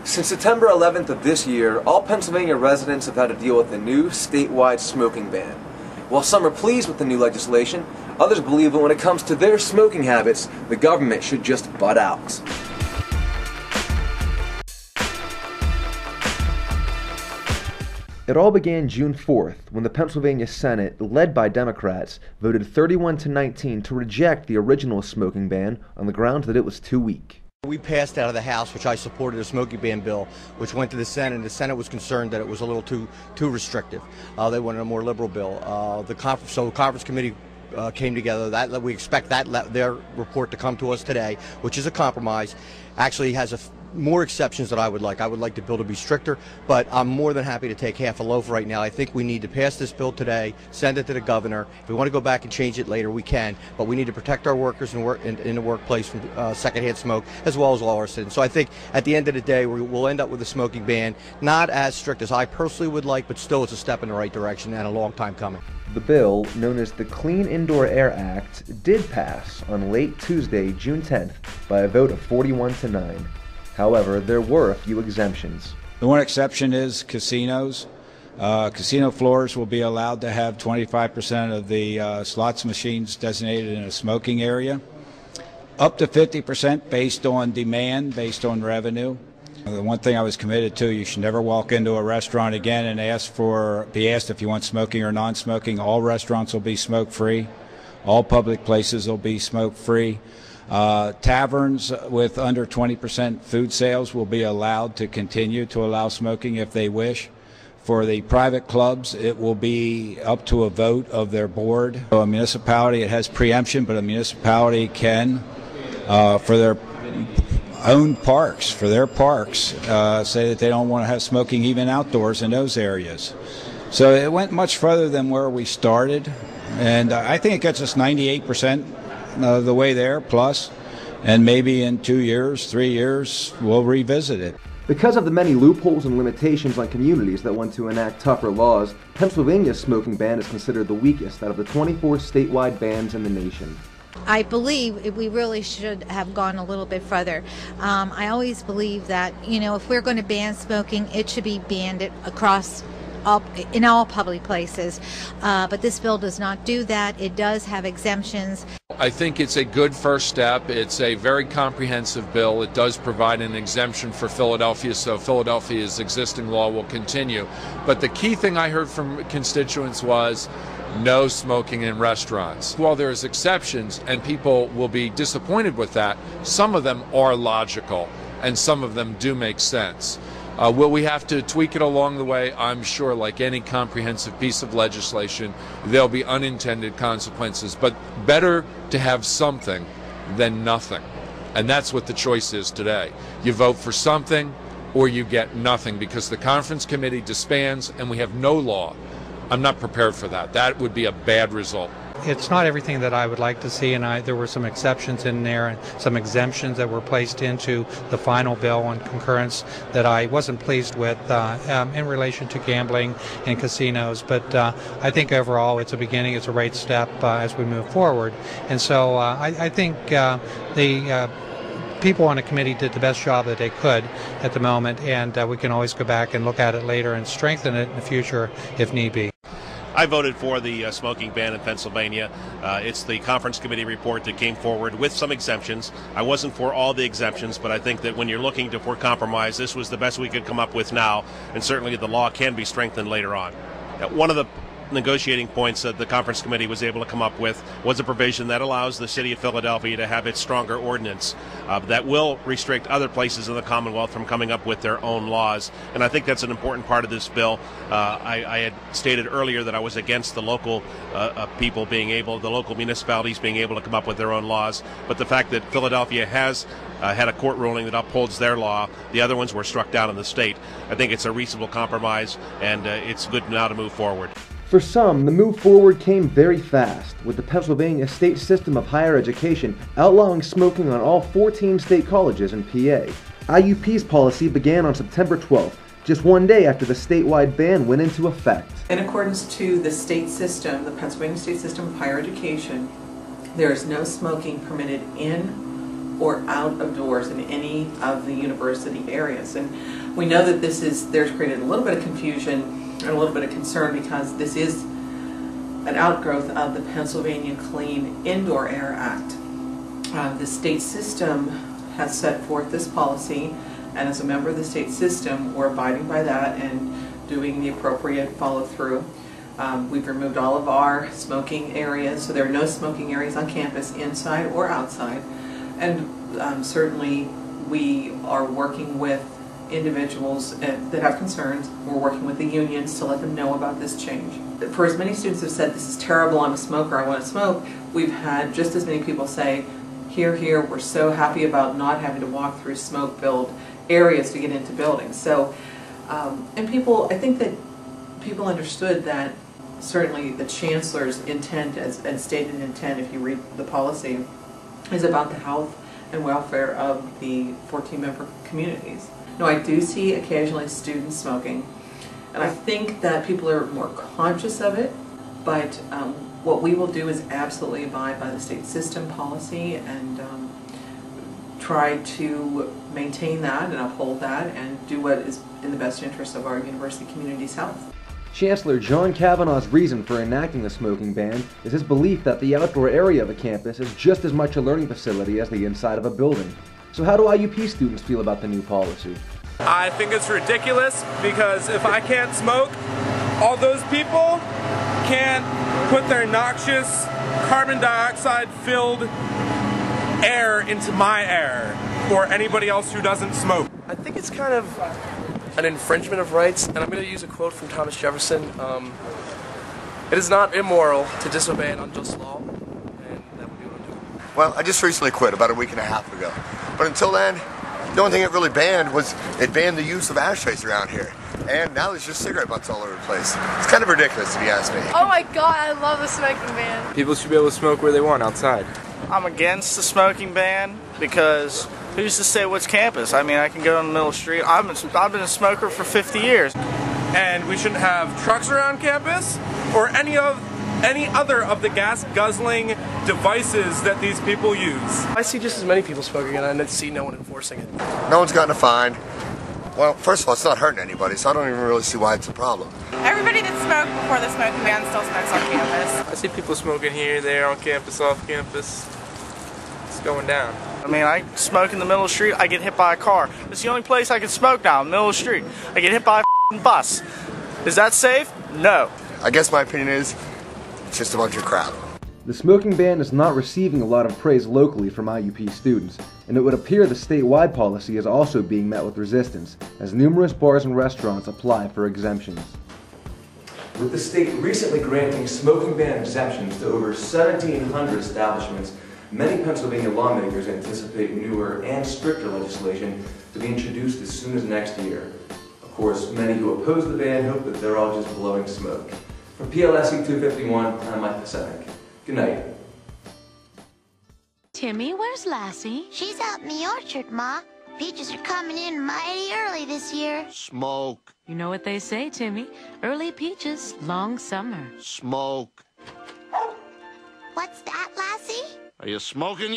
Since September 11th of this year, all Pennsylvania residents have had to deal with a new statewide smoking ban. While some are pleased with the new legislation, others believe that when it comes to their smoking habits, the government should just butt out. It all began June 4th when the Pennsylvania Senate, led by Democrats, voted 31-19 to reject the original smoking ban on the grounds that it was too weak. We passed out of the House, which I supported, a smoking ban bill, which went to the Senate, and the Senate was concerned that it was a little too restrictive. They wanted a more liberal bill. The conference committee came together. We expect their report to come to us today, which is a compromise. Actually has more exceptions that I would like. I would like the bill to be stricter, but I'm more than happy to take half a loaf right now. I think we need to pass this bill today, send it to the governor. If we want to go back and change it later, we can, but we need to protect our workers in the workplace from secondhand smoke, as well as all our citizens. So I think at the end of the day, we'll end up with a smoking ban, not as strict as I personally would like, but still it's a step in the right direction and a long time coming. The bill, known as the Clean Indoor Air Act, did pass on late Tuesday, June 10th, by a vote of 41-9. However, there were a few exemptions. The one exception is casinos. Casino floors will be allowed to have 25% of the slots machines designated in a smoking area, up to 50% based on demand, based on revenue. The one thing I was committed to, you should never walk into a restaurant again and be asked if you want smoking or non-smoking. All restaurants will be smoke-free. All public places will be smoke-free. Taverns with under 20% food sales will be allowed to continue to allow smoking if they wish. For the private clubs, it will be up to a vote of their board. So a municipality, it has preemption, but a municipality can, for their own parks, say that they don't want to have smoking even outdoors in those areas. So it went much further than where we started, and I think it gets us 98% the way there, plus, and maybe in 2 years, 3 years, we'll revisit it. Because of the many loopholes and limitations on communities that want to enact tougher laws, Pennsylvania's smoking ban is considered the weakest out of the 24 statewide bans in the nation. I believe we really should have gone a little bit further. I always believe that, if we're going to ban smoking, it should be banned in all public places. But this bill does not do that. It does have exemptions. I think it's a good first step. It's a very comprehensive bill. It does provide an exemption for Philadelphia, so Philadelphia's existing law will continue. But the key thing I heard from constituents was no smoking in restaurants. While there's exceptions, and people will be disappointed with that, some of them are logical, and some of them do make sense. Will we have to tweak it along the way? I'm sure, like any comprehensive piece of legislation, there'll be unintended consequences, but better to have something than nothing. And that's what the choice is today. You vote for something or you get nothing, because the conference committee disbands and we have no law. I'm not prepared for that. That would be a bad result. It's not everything that I would like to see, and there were some exceptions in there and some exemptions that were placed into the final bill on concurrence that I wasn't pleased with in relation to gambling and casinos. But I think overall it's a beginning, it's a right step as we move forward. And so I think the people on the committee did the best job that they could at the moment, and we can always go back and look at it later and strengthen it in the future if need be. I voted for the smoking ban in Pennsylvania. It's the conference committee report that came forward with some exemptions. I wasn't for all the exemptions, but I think that when you're looking for compromise, this was the best we could come up with now, and certainly the law can be strengthened later on. One of the negotiating points that the conference committee was able to come up with was a provision that allows the city of Philadelphia to have its stronger ordinance that will restrict other places in the Commonwealth from coming up with their own laws. And I think that's an important part of this bill. I had stated earlier that I was against the local the local municipalities being able to come up with their own laws. But the fact that Philadelphia has had a court ruling that upholds their law, the other ones were struck down in the state. I think it's a reasonable compromise, and it's good now to move forward. For some, the move forward came very fast, with the Pennsylvania state system of higher education outlawing smoking on all 14 state colleges in PA. IUP's policy began on September 12th, just one day after the statewide ban went into effect. In accordance to the state system, the Pennsylvania state system of higher education, there is no smoking permitted in or out of doors in any of the university areas. And we know that there's created a little bit of confusion and a little bit of concern because this is an outgrowth of the Pennsylvania Clean Indoor Air Act. The state system has set forth this policy, and as a member of the state system, we're abiding by that and doing the appropriate follow-through. We've removed all of our smoking areas, so there are no smoking areas on campus, inside or outside. And certainly we are working with individuals that have concerns. We're working with the unions to let them know about this change. For as many students have said, this is terrible, I'm a smoker, I want to smoke, we've had just as many people say, here, we're so happy about not having to walk through smoke-filled areas to get into buildings. So, and I think that people understood that certainly the chancellor's intent, and stated intent if you read the policy, is about the health and welfare of the 14-member communities. No, I do see occasionally students smoking, and I think that people are more conscious of it, but what we will do is absolutely abide by the state system policy and try to maintain that and uphold that and do what is in the best interest of our university community's health. Chancellor John Kavanaugh's reason for enacting the smoking ban is his belief that the outdoor area of a campus is just as much a learning facility as the inside of a building. So how do IUP students feel about the new policy? I think it's ridiculous because if I can't smoke, all those people can't put their noxious carbon dioxide filled air into my air or anybody else who doesn't smoke. I think it's kind of an infringement of rights, and I'm going to use a quote from Thomas Jefferson. It is not immoral to disobey an unjust law, and that would be what I'm doing. Well, I just recently quit about a week and a half ago. But until then, the only thing it really banned was it banned the use of ashtrays around here. And now there's just cigarette butts all over the place. It's kind of ridiculous if you ask me. Oh my god, I love the smoking ban. People should be able to smoke where they want, outside. I'm against the smoking ban because who's to say what's campus? I mean, I can go in the middle of the street. I've been a smoker for 50 years. And we shouldn't have trucks around campus or any other of the gas guzzling devices that these people use. I see just as many people smoking and I see no one enforcing it. No one's gotten a fine. Well, first of all, it's not hurting anybody, so I don't even really see why it's a problem. Everybody that smoked before the smoking ban still smokes on campus. I see people smoking here, there, on campus, off campus. It's going down. I mean, I smoke in the middle of the street, I get hit by a car. It's the only place I can smoke now, in the middle of the street. I get hit by a bus. Is that safe? No. I guess my opinion is, it's just a bunch of crap. The smoking ban is not receiving a lot of praise locally from IUP students, and it would appear the statewide policy is also being met with resistance, as numerous bars and restaurants apply for exemptions. With the state recently granting smoking ban exemptions to over 1,700 establishments, many Pennsylvania lawmakers anticipate newer and stricter legislation to be introduced as soon as next year. Of course, many who oppose the ban hope that they're all just blowing smoke. From PLSC 251, I'm Mike Pasenik. Good night. Timmy, where's Lassie? She's out in the orchard, Ma. Peaches are coming in mighty early this year. Smoke. You know what they say, Timmy. Early peaches, long summer. Smoke. What's that, Lassie? Are you smoking yet?